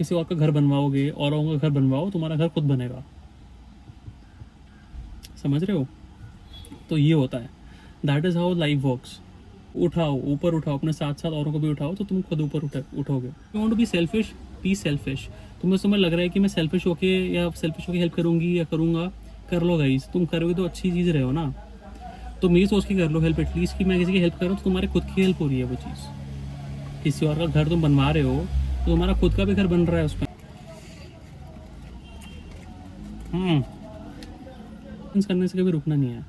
किसी और का घर बनवाओगे, औरों का घर बनवाओ, तुम्हारा घर खुद बनेगा। समझ रहे हो? तो ये होता है, that is how life works. उठाओ, ऊपर उठाओ, अपने साथ साथ औरों को भी उठाओ तो तुम खुद ऊपर उठोगे। You want to be selfish, be selfish. तुम्हें लग रहा है कि मैं सेल्फिश होके या सेल्फिश होके हेल्प करूंगी या करूंगा, कर लो गाइस। तुम करोगे तो अच्छी चीज़ रहे हो ना। तुम ये सोच के कर लो हेल्प एटलीस्ट कि मैं किसी की हेल्प कर रहा हूँ, तो तुम्हारे खुद की हेल्प हो रही है वो चीज़। किसी और का घर तुम बनवा रहे हो तो तुम्हारा खुद का भी घर बन रहा है उसमें। करने से कभी रुकना नहीं है।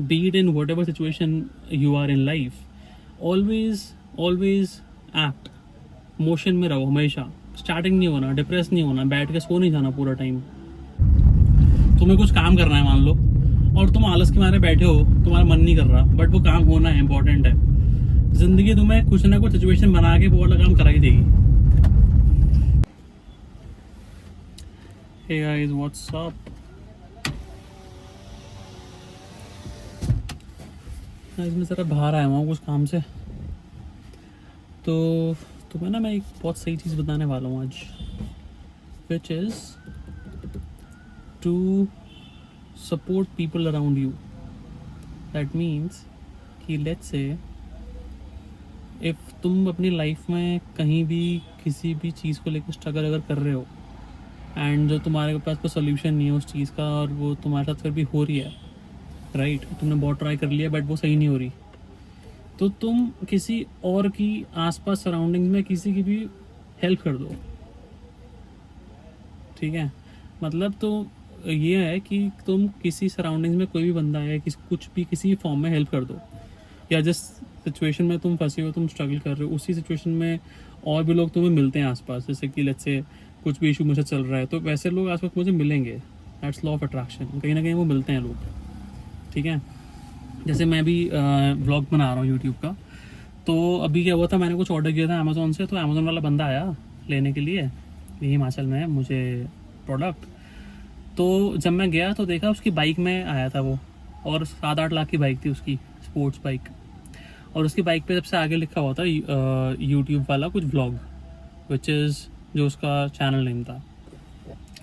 be it in whatever situation you are in life, always act, motion में रहो हमेशा। स्टार्टिंग नहीं होना, डिप्रेस नहीं होना, बैठ के सो नहीं जाना पूरा टाइम। तुम्हें कुछ काम करना है मान लो, और तुम आलस के मारे बैठे हो, तुम्हारा मन नहीं कर रहा, बट वो काम होना है, इंपॉर्टेंट है। जिंदगी तुम्हें कुछ ना कुछ सिचुएशन बना के वो वाला काम कराई देगी। Hey guys, what's up? मैं ज़रा बाहर आया हूँ कुछ काम से, तो तुम्हें ना मैं एक बहुत सही चीज़ बताने वाला हूँ आज, which is to support people around you. That means कि लेट्स से इफ़ तुम अपनी लाइफ में कहीं भी किसी भी चीज़ को लेकर स्ट्रगल अगर कर रहे हो, एंड जो तुम्हारे पास कोई सोल्यूशन नहीं है उस चीज़ का, और वो तुम्हारे साथ फिर भी हो रही है, राइट? तुमने बहुत ट्राई कर लिया बट वो सही नहीं हो रही, तो तुम किसी और की आसपास सराउंडिंग्स में किसी की भी हेल्प कर दो। ठीक है? मतलब तो ये है कि तुम किसी सराउंडिंग्स में कोई भी बंदा है, कुछ भी किसी फॉर्म में हेल्प कर दो, या जिस सिचुएशन में तुम फंसे हो, तुम स्ट्रगल कर रहे हो, उसी सिचुएशन में और भी लोग तुम्हें मिलते हैं आसपास। जैसे कि लेट्स से कुछ भी इशू मुझे चल रहा है, तो वैसे लोग आसपास मुझे मिलेंगे। दैट्स लॉ ऑफ अट्रैक्शन, कहीं ना कहीं वो मिलते हैं लोग। ठीक है? जैसे मैं भी व्लॉग बना रहा हूँ यूट्यूब का, तो अभी क्या हुआ था, मैंने कुछ ऑर्डर किया था अमेज़ोन से, तो अमेज़ोन वाला बंदा आया लेने के लिए, ये हिमाचल में है, मुझे प्रोडक्ट। तो जब मैं गया तो देखा उसकी बाइक में आया था वो, और 7-8 लाख की बाइक थी उसकी, स्पोर्ट्स बाइक। और उसकी बाइक पे सबसे आगे लिखा हुआ था यूट्यूब वाला कुछ व्लॉग, विच इज़ जो उसका चैनल नेम था,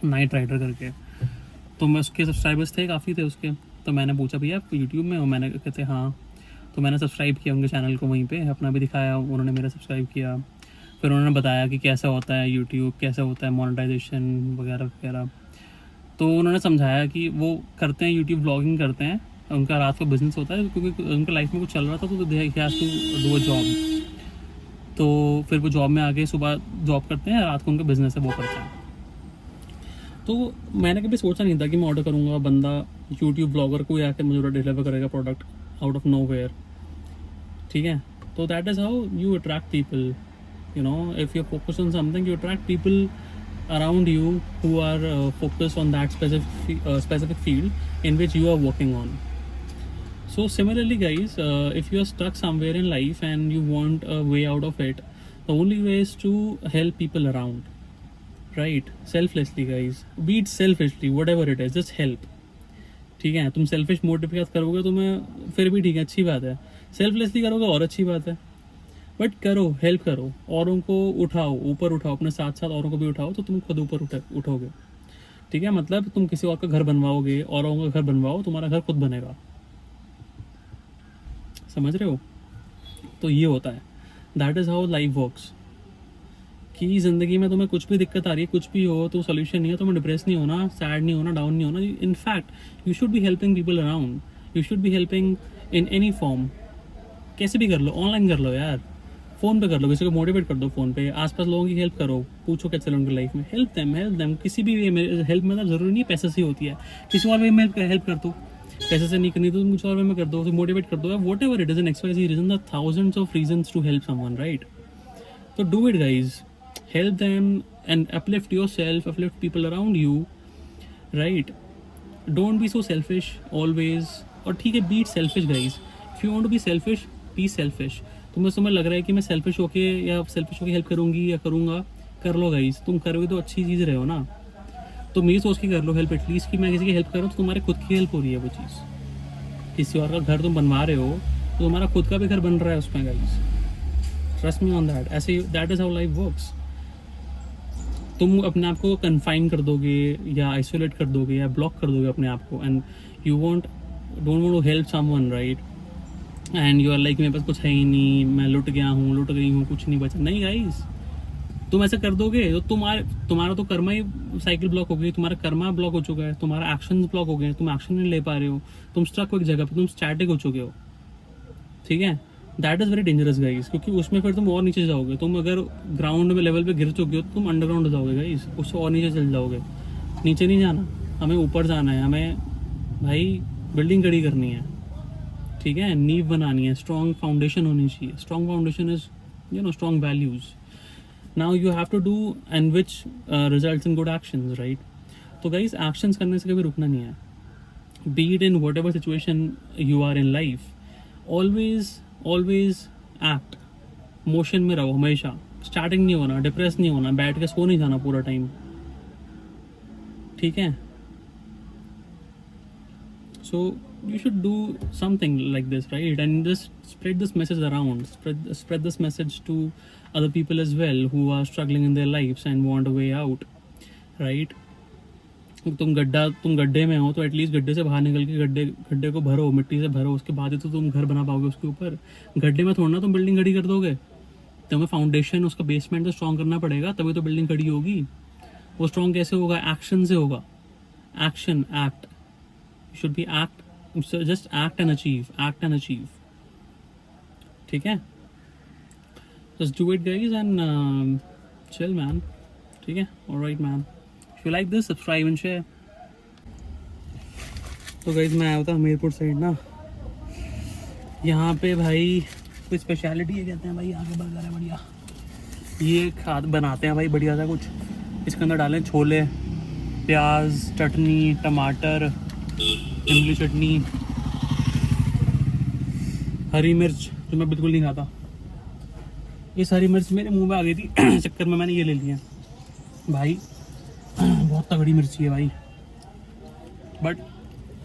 नाइट राइडर करके। तो मैं उसके सब्सक्राइबर्स थे, काफ़ी थे उसके। तो मैंने पूछा भैया आप यूट्यूब में हो? मैंने कहते हाँ। तो मैंने सब्सक्राइब किया उनके चैनल को, वहीं पे अपना भी दिखाया, उन्होंने मेरा सब्सक्राइब किया। फिर उन्होंने बताया कि कैसा होता है यूट्यूब, कैसा होता है मोनेटाइजेशन वगैरह वगैरह। तो उन्होंने समझाया कि वो करते हैं, यूट्यूब ब्लॉगिंग करते हैं, उनका रात को बिजनेस होता है, क्योंकि उनके लाइफ में कुछ चल रहा था, तो they has to do a job. तो फिर वो जॉब में आके सुबह जॉब करते हैं, रात को उनका बिजनेस है वो करते हैं। तो मैंने कभी सोचा नहीं था कि मैं ऑर्डर करूँगा, बंदा यूट्यूब ब्लॉगर को आकर मुझे डिलीवर करेगा product out of nowhere. ठीक है? तो that is how you attract people, you know, if you're focused on something, you attract people around you who are focused on that specific field in which you are working on. So similarly guys, if you are stuck somewhere in life and you want a way out of it, the only way is to help people around, right? Selflessly guys, be it selfishly, whatever it is, just help. ठीक है? तुम selfish motive के साथ करोगे तो मैं फिर भी ठीक है, अच्छी बात है। सेल्फलेसली करोगे और अच्छी बात है, बट करो, हेल्प करो, औरों को उठाओ, ऊपर उठाओ, अपने साथ साथ औरों को भी उठाओ तो तुम खुद ऊपर उठोगे। ठीक है? मतलब तुम किसी और का घर बनवाओगे, औरों का घर बनवाओ, तुम्हारा घर खुद बनेगा। समझ रहे हो? तो ये होता है, that is how life works. कि ज़िंदगी में तुम्हें कुछ भी दिक्कत आ रही है, कुछ भी हो, तो सोल्यूशन नहीं है, तुम्हें डिप्रेस नहीं होना, सैड नहीं होना, डाउन नहीं होना। In fact you should be helping people around, you should be helping in any form. कैसे भी कर लो, ऑनलाइन कर लो यार, फ़ोन पे कर लो, किसी को मोटिवेट कर दो फ़ोन पे, आसपास लोगों की हेल्प करो, पूछो क्या चल रहा है उनकी लाइफ में, हेल्प देम किसी भी वे में। हेल्प मतलब ज़रूरी नहीं पैसे से होती है, किसी और वे में हेल्प कर दो। पैसे से नहीं करनी तो कुछ और वे में कर दो, तो मोटिवेट कर दो, whatever it is, an XYZ reason, the thousands of reasons to help someone, right? तो do it guys, help them and uplift yourself, uplift people around you, right? Don't be so selfish always. और ठीक है, be selfish guys, if you want to be selfish, be selfish. तुम्हें लग रहा है कि मैं सेल्फिश होके या सेल्फिश होके हेल्प करूंगी या करूंगा, कर लो गाइस। तुम करोगे तो अच्छी चीज़ रहे हो ना। तुम ये सोच के कर लो हेल्प एटलीस्ट कि मैं किसी की हेल्प कर रहा हूँ, तो तुम्हारे खुद की हेल्प हो रही है वो चीज़। किसी और का घर तुम बनवा रहे हो तो तुम्हारा खुद का भी घर बन रहा है उसमें guys. Trust me on that. ऐसे that is how life works. तुम अपने आप को कन्फाइन कर दोगे या आइसोलेट कर दोगे या ब्लॉक कर दोगे अपने आप को, and you want don't want to help someone, right? And you are like मेरे पास कुछ है ही नहीं, मैं लुट गया हूँ, लुट गई हूँ, कुछ नहीं बचा। नहीं गाइस, तुम ऐसा कर दोगे तो तुम्हारा तो कर्मा ही साइकिल ब्लॉक हो गई, तुम्हारा कर्मा ब्लॉक हो चुका है, तुम्हारा एक्शन ब्लॉक हो गए, तुम एक्शन नहीं ले पा रहे हो, तुम स्ट्रक हो एक जगह पे, तुम स्टैटिक हो चुके हो, ठीक है? That is very dangerous guys, क्योंकि उसमें फिर तुम और नीचे जाओगे। तुम अगर ग्राउंड में लेवल पे गिर चुके हो तो तुम अंडरग्राउंड हो जाओगे गाइस, उससे और नीचे चल जाओगे। नीचे नहीं जाना, हमें ऊपर जाना है, हमें भाई बिल्डिंग खड़ी करनी है, ठीक है? नींव बनानी है, स्ट्रॉन्ग फाउंडेशन होनी चाहिए। Strong foundation is strong values. Now you have to do and which results in good actions, right? तो गाइस एक्शंस करने से कभी रुकना नहीं है, be it in whatever situation you are in life. Always act, motion में रहो हमेशा, स्टार्टिंग नहीं होना, डिप्रेस नहीं होना, बैठ के सो नहीं जाना पूरा टाइम, ठीक है? सो you should do something like this, right? And just spread this message around, spread this message to other people as well who are struggling in their lives and want a way out, right? तुम गड्ढे में हो तो at least गड्ढे से बाहर निकल के गड्ढे को भरो, मिट्टी से भरो, उसके बाद ही तो तुम घर बना पाओगे उसके ऊपर। गड्ढे में थोड़ा ना तुम बिल्डिंग खड़ी कर दोगे, तुम्हें फाउंडेशन, उसका बेसमेंट तो स्ट्रॉन्ग करना पड़ेगा, तभी तो बिल्डिंग खड़ी होगी। वो स्ट्रॉन्ग कैसे होगा? एक्शन से होगा। Action, act, should be act, just act and achieve, ठीक है? Just do it guys and chill man, ठीक है? Alright man, if you like this subscribe and share. तो गाइज मैं आया था हमीरपुर साइड ना, यहाँ पे भाई कोई स्पेशलिटी है, कहते हैं भाई आगे बर्गर है बढ़िया, ये खाद बनाते हैं भाई बढ़िया सा कुछ, इसके अंदर डालें छोले, प्याज, चटनी, टमाटर, इमली चटनी, हरी मिर्च जो मैं बिल्कुल नहीं खाता। इस हरी मिर्च मेरे मुंह में आ गई थी चक्कर में मैंने ये ले लिया भाई। बहुत तगड़ी मिर्ची है भाई, बट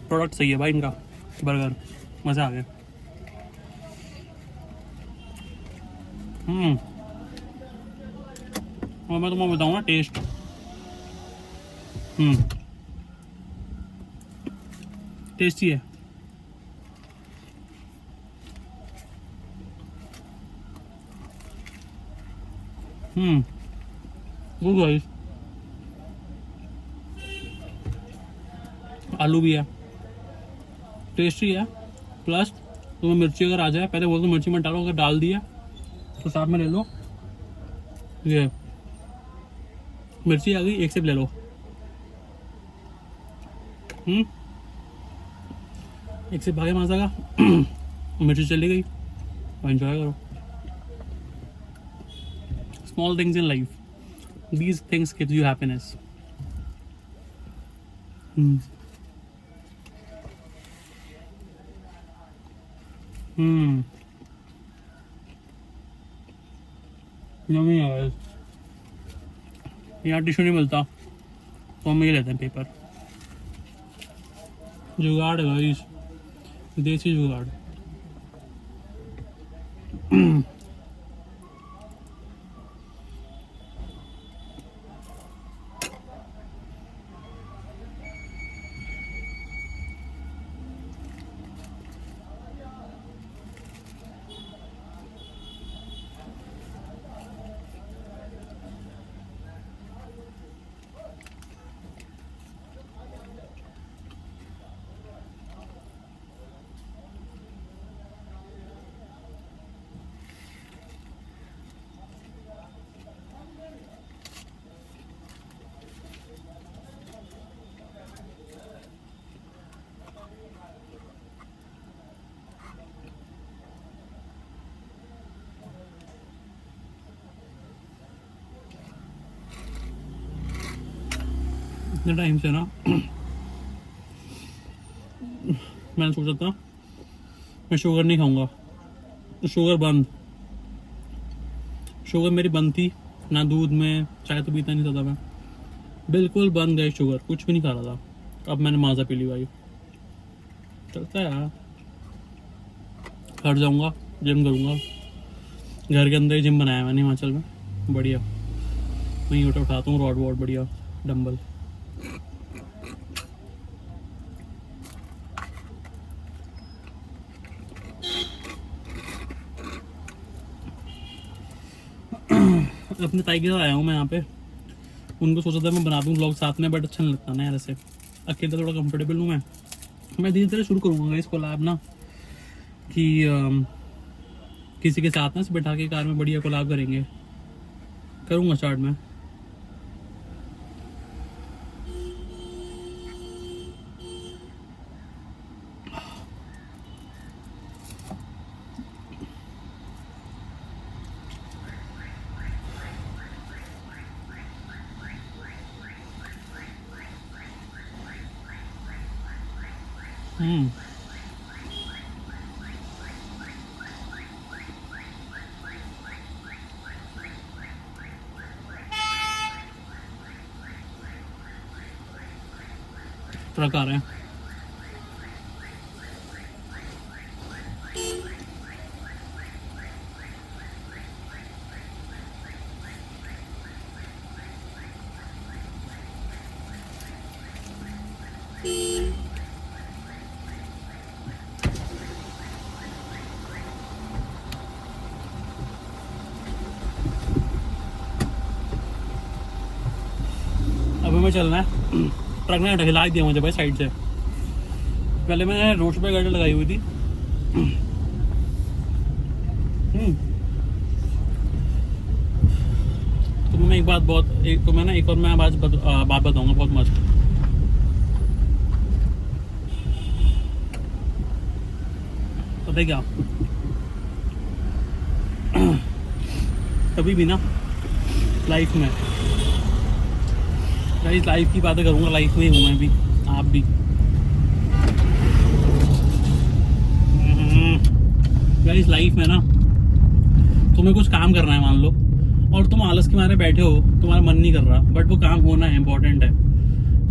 प्रोडक्ट सही है भाई इनका, बर्गर मज़ा आ गया। और मैं तुम्हें बताऊँ ना टेस्ट, टेस्टी है। गुड गाइस, आलू भी है, टेस्टी है, प्लस तुम्हें मिर्ची अगर आ जाए, पहले बोल तो मिर्ची मत डालो, अगर डाल दिया तो साथ में ले लो, ये मिर्ची आ गई, एक सिप ले लो। एक सिप भागे मजा का मिर्ची चली गई, एंजॉय करो। Small things in life, these things gives you happiness. Yummy है गाइस। यहाँ टिश्यू नहीं मिलता तो हम ये लेते हैं पेपर। जुगाड़ है गाइस, देसी जुगाड़। इतने टाइम से ना मैंने सोचा था मैं शुगर नहीं खाऊंगा, शुगर बंद, शुगर मेरी बंद थी ना, दूध में चाय तो पीता नहीं था मैं, बिल्कुल बंद गई शुगर, कुछ भी नहीं खा रहा था। अब मैंने माजा पी ली भाई, चलता है यार। घर जाऊंगा, जिम करूंगा, घर के अंदर ही जिम बनाया मैंने हिमाचल में, बढ़िया। वहीं उठाता हूँ रॉड वॉड बढ़िया डंबल। अपने ताई के साथ आया हूँ मैं यहाँ पे, उनको सोचा था मैं बना दूँ व्लॉग साथ में, बट अच्छा नहीं लगता ना यार ऐसे, अकेले थोड़ा कंफर्टेबल हूँ मैं धीरे धीरे शुरू करूँगा इस कोलैब ना, कि किसी के साथ ना से बैठा के कार में बढ़िया कोलैब करूँगा स्टार्ट में। ट्रक आ रहे हैं। अभी मैं चलना है, ट्रक ने हिला दिया मुझे भाई साइड से। पहले मैंने रोड पे गाड़ी लगाई हुई थी। तो मैं एक और मैं बात बताऊंगा बहुत मस्त। पता है क्या, कभी भी ना लाइफ में लाइफ की बातें करूंगा, लाइफ में ही हूँ मैं भी, आप भी। गाइस लाइफ में ना तुम्हें कुछ काम करना है मान लो, और तुम आलस के मारे बैठे हो, तुम्हारा मन नहीं कर रहा, बट वो काम होना है, इंपॉर्टेंट है।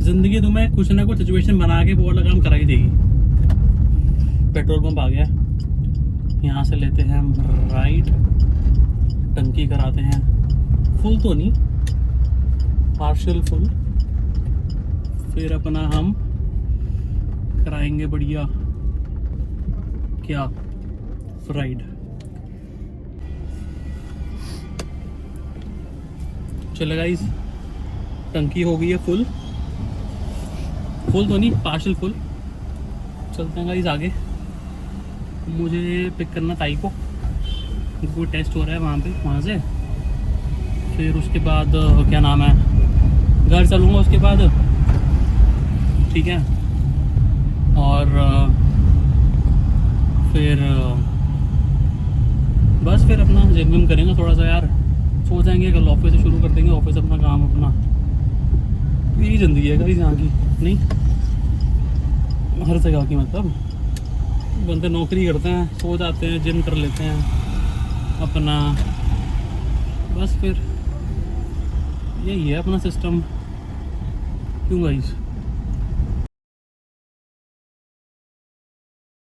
जिंदगी तुम्हें कुछ ना कुछ सिचुएशन बना के वो वाला काम करा ही देगी। पेट्रोल पंप आ गया, यहाँ से लेते हैं हम राइट, टंकी कराते हैं फुल तो नहीं, पार्शियल फुल, फिर अपना हम कराएंगे बढ़िया क्या राइड। चलो गाइस, टंकी हो गई है फुल तो नहीं, पार्शियल फुल। चलते हैं गाइस आगे, मुझे पिक करना ताई को, कोई टेस्ट हो रहा है वहाँ से, फिर उसके बाद क्या नाम है, घर चलूँगा उसके बाद, ठीक है। और फिर बस फिर अपना जिम करेंगे थोड़ा सा यार, सो जाएंगे, कल ऑफिस से शुरू कर देंगे, ऑफिस अपना काम अपना। यही ज़िंदगी है गाइस यहाँ की, नहीं हर जगह की, मतलब बंदे नौकरी करते हैं, सो जाते हैं, जिम कर लेते हैं अपना, बस फिर यही है अपना सिस्टम। क्यों गाइस?